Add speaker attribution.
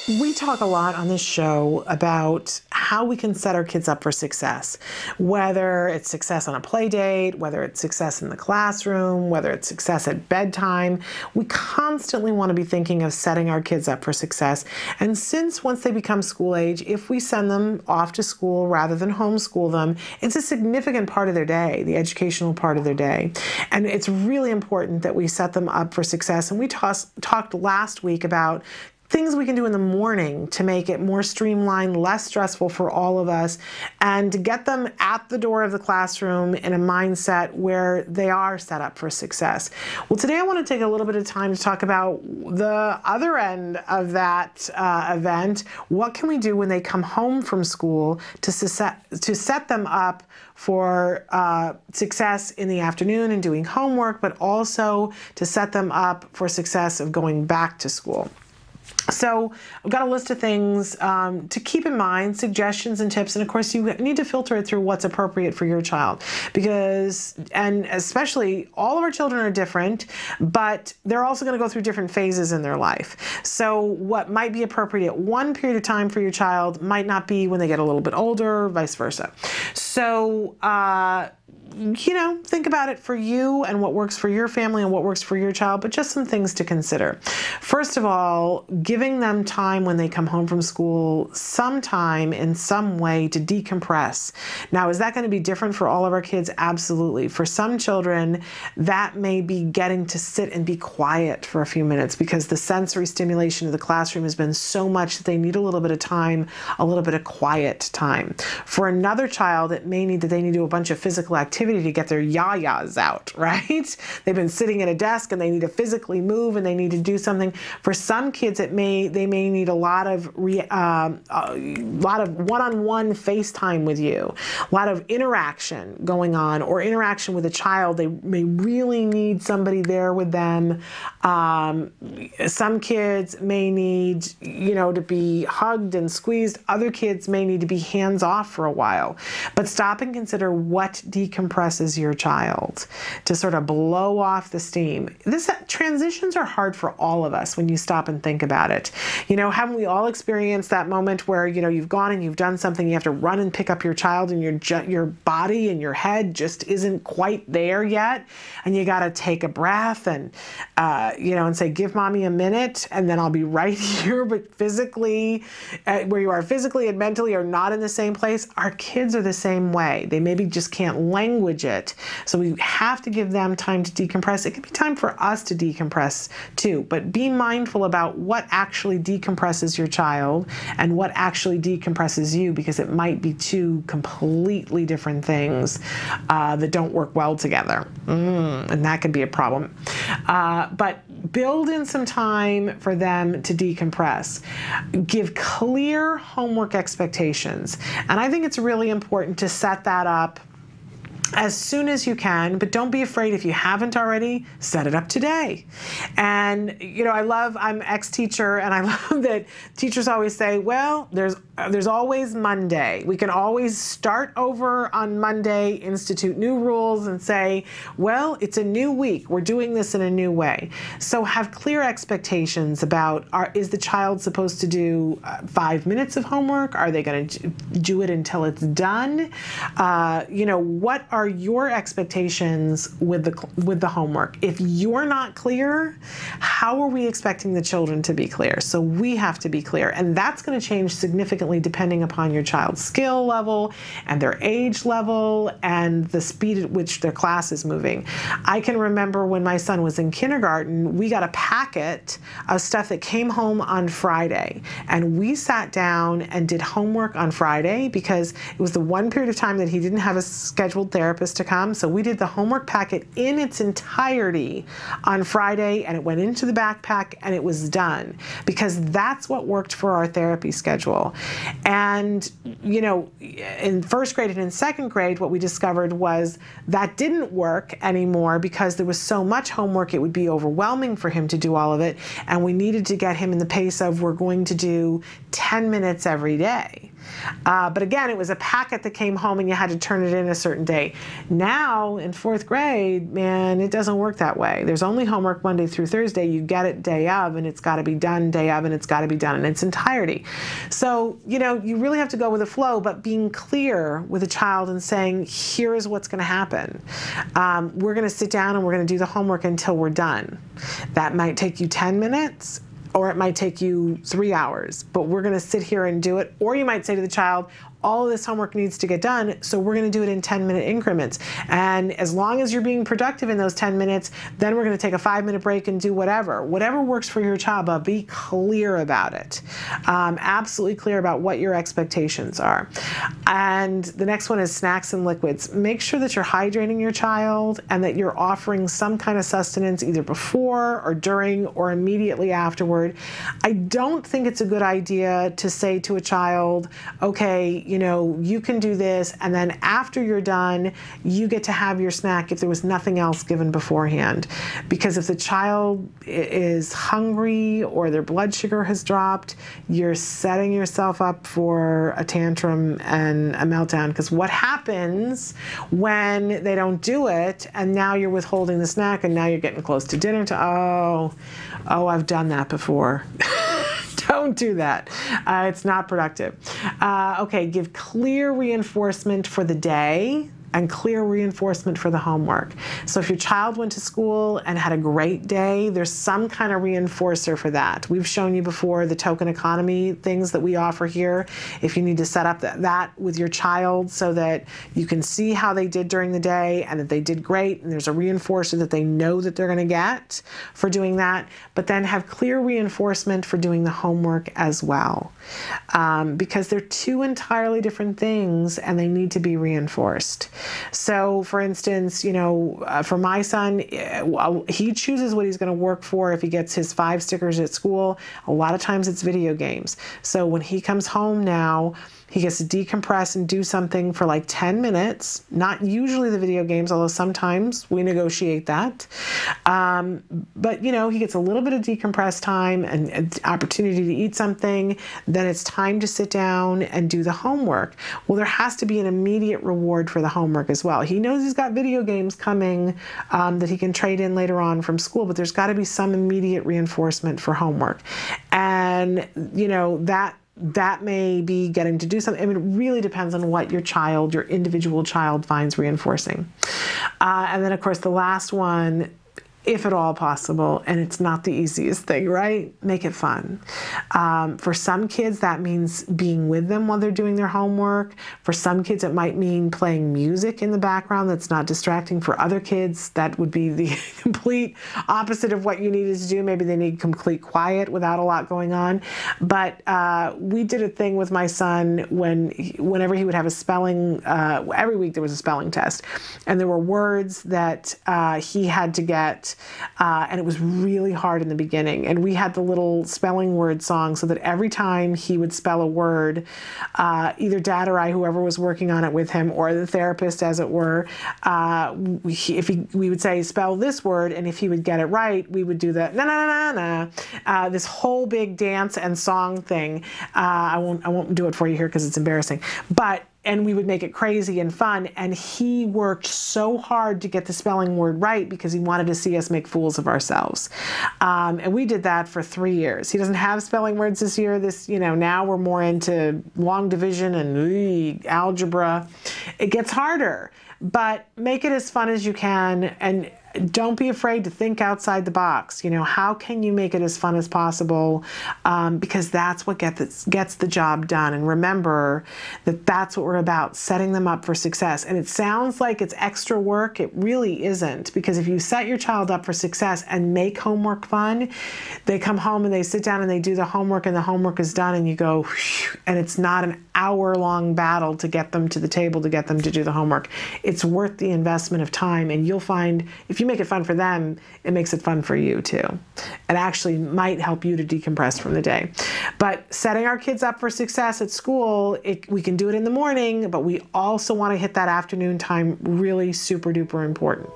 Speaker 1: We talk a lot on this show about how we can set our kids up for success, whether it's success on a play date, whether it's success in the classroom, whether it's success at bedtime. We constantly want to be thinking of setting our kids up for success. And since once they become school age, if we send them off to school rather than homeschool them, it's a significant part of their day, the educational part of their day. And it's really important that we set them up for success. And we talked last week about things we can do in the morning to make it more streamlined, less stressful for all of us, and to get them at the door of the classroom in a mindset where they are set up for success. Well, today I want to take a little bit of time to talk about the other end of that event. What can we do when they come home from school to set them up for success in the afternoon and doing homework, but also to set them up for success of going back to school? So I've got a list of things to keep in mind, suggestions and tips, and of course you need to filter it through what's appropriate for your child, and especially all of our children are different, but they're also going to go through different phases in their life. So what might be appropriate at one period of time for your child might not be when they get a little bit older, vice versa. So think about it for you and what works for your family and what works for your child, but just some things to consider. First of all, giving them time when they come home from school, sometime in some way to decompress. Now, is that going to be different for all of our kids? Absolutely. For some children, that may be getting to sit and be quiet for a few minutes because the sensory stimulation of the classroom has been so much that they need a little bit of time, a little bit of quiet time. For another child, it may need that they need to do a bunch of physical activity to get their yayas out, right? They've been sitting at a desk and they need to physically move and they need to do something. For some kids, they may need a lot of one-on-one FaceTime with you, a lot of interaction going on, or interaction with a child. They may really need somebody there with them. Some kids may need, to be hugged and squeezed. Other kids may need to be hands off for a while. But stop and consider what decompresses your child to sort of blow off the steam. Transitions are hard for all of us when you stop and think about it. Haven't we all experienced that moment where, you've gone and you've done something, you have to run and pick up your child and your body and your head just isn't quite there yet. And you got to take a breath and, and say, give mommy a minute and then I'll be right here. But physically, where you are physically and mentally are not in the same place. Our kids are the same way. They maybe just can't language it. So we have to give them time to decompress. It can be time for us to decompress too, but be mindful about what actually decompresses your child and what actually decompresses you, because it might be two completely different things that don't work well together. And that could be a problem. But build in some time for them to decompress. Give clear homework expectations. And I think it's really important to set that up as soon as you can, but don't be afraid if you haven't already, set it up today. And, I'm ex-teacher and I love that teachers always say, well, there's always Monday. We can always start over on Monday, institute new rules and say, well, it's a new week. We're doing this in a new way. So have clear expectations about, is the child supposed to do 5 minutes of homework? Are they going to do it until it's done? What are your expectations with the homework? If you're not clear, how are we expecting the children to be clear? So we have to be clear, and that's going to change significantly depending upon your child's skill level and their age level and the speed at which their class is moving. I can remember when my son was in kindergarten, we got a packet of stuff that came home on Friday, and we sat down and did homework on Friday because it was the one period of time that he didn't have a scheduled therapist to come. So we did the homework packet in its entirety on Friday, and it went into the backpack and it was done because that's what worked for our therapy schedule. And, in first grade and in second grade, what we discovered was that didn't work anymore because there was so much homework, it would be overwhelming for him to do all of it. And we needed to get him in the pace of, we're going to do 10 minutes every day. But again, it was a packet that came home and you had to turn it in a certain day. Now in 4th grade, man, it doesn't work that way. There's only homework Monday through Thursday. You get it day of, and it's got to be done day of, and it's got to be done in its entirety. So, you know, you really have to go with the flow, but being clear with a child and saying, here is what's going to happen. We're going to sit down and we're going to do the homework until we're done. That might take you 10 minutes. Or it might take you 3 hours, but we're going to sit here and do it. Or you might say to the child, all of this homework needs to get done, so we're going to do it in 10-minute increments. And as long as you're being productive in those 10 minutes, then we're going to take a 5-minute break and do whatever. Whatever works for your child, but be clear about it. Absolutely clear about what your expectations are. And the next one is snacks and liquids. Make sure that you're hydrating your child and that you're offering some kind of sustenance either before or during or immediately afterward. I don't think it's a good idea to say to a child, okay, you know, you can do this, and then after you're done, you get to have your snack if there was nothing else given beforehand. Because if the child is hungry or their blood sugar has dropped, you're setting yourself up for a tantrum and a meltdown. Because what happens when they don't do it, and now you're withholding the snack, and now you're getting close to dinner oh, I've done that before. Don't do that. It's not productive. Okay, give clear reinforcement for the day and clear reinforcement for the homework. So if your child went to school and had a great day, there's some kind of reinforcer for that. We've shown you before the token economy things that we offer here. If you need to set up that with your child so that you can see how they did during the day and that they did great, and there's a reinforcer that they know that they're going to get for doing that, but then have clear reinforcement for doing the homework as well. Because they're two entirely different things and they need to be reinforced. So, for instance, you know, for my son, he chooses what he's going to work for if he gets his 5 stickers at school. A lot of times it's video games. So when he comes home now, he gets to decompress and do something for like 10 minutes, not usually the video games, although sometimes we negotiate that. But, you know, he gets a little bit of decompress time and an opportunity to eat something. Then it's time to sit down and do the homework. Well, there has to be an immediate reward for the homework as well. He knows he's got video games coming that he can trade in later on from school, but there's got to be some immediate reinforcement for homework. And, you know, that may be getting to do something. I mean, it really depends on what your child, your individual child, finds reinforcing. And then, of course, the last one, if at all possible, and it's not the easiest thing, right? Make it fun. For some kids, that means being with them while they're doing their homework. For some kids, it might mean playing music in the background that's not distracting. For other kids, that would be the complete opposite of what you needed to do. Maybe they need complete quiet without a lot going on. But we did a thing with my son whenever he would have a spelling, every week there was a spelling test. And there were words that he had to get, and it was really hard in the beginning. And we had the little spelling word song so that every time he would spell a word, either Dad or I, whoever was working on it with him, or the therapist, as it were, we would say, spell this word, and if he would get it right, we would do the na na na na na, this whole big dance and song thing. I won't do it for you here because it's embarrassing, and we would make it crazy and fun. And he worked so hard to get the spelling word right because he wanted to see us make fools of ourselves. And we did that for 3 years. He doesn't have spelling words this year. Now we're more into long division and algebra. It gets harder, but make it as fun as you can. And don't be afraid to think outside the box. How can you make it as fun as possible? Because that's what gets the job done. And remember that that's what we're about, setting them up for success. And it sounds like it's extra work. It really isn't, because if you set your child up for success and make homework fun, they come home and they sit down and they do the homework, and the homework is done, and you go, whew, and it's not an hour-long battle to get them to the table, to get them to do the homework. It's worth the investment of time, and you'll find if you make it fun for them, it makes it fun for you too. It actually might help you to decompress from the day. But setting our kids up for success at school, we can do it in the morning, but we also want to hit that afternoon time, really super duper important.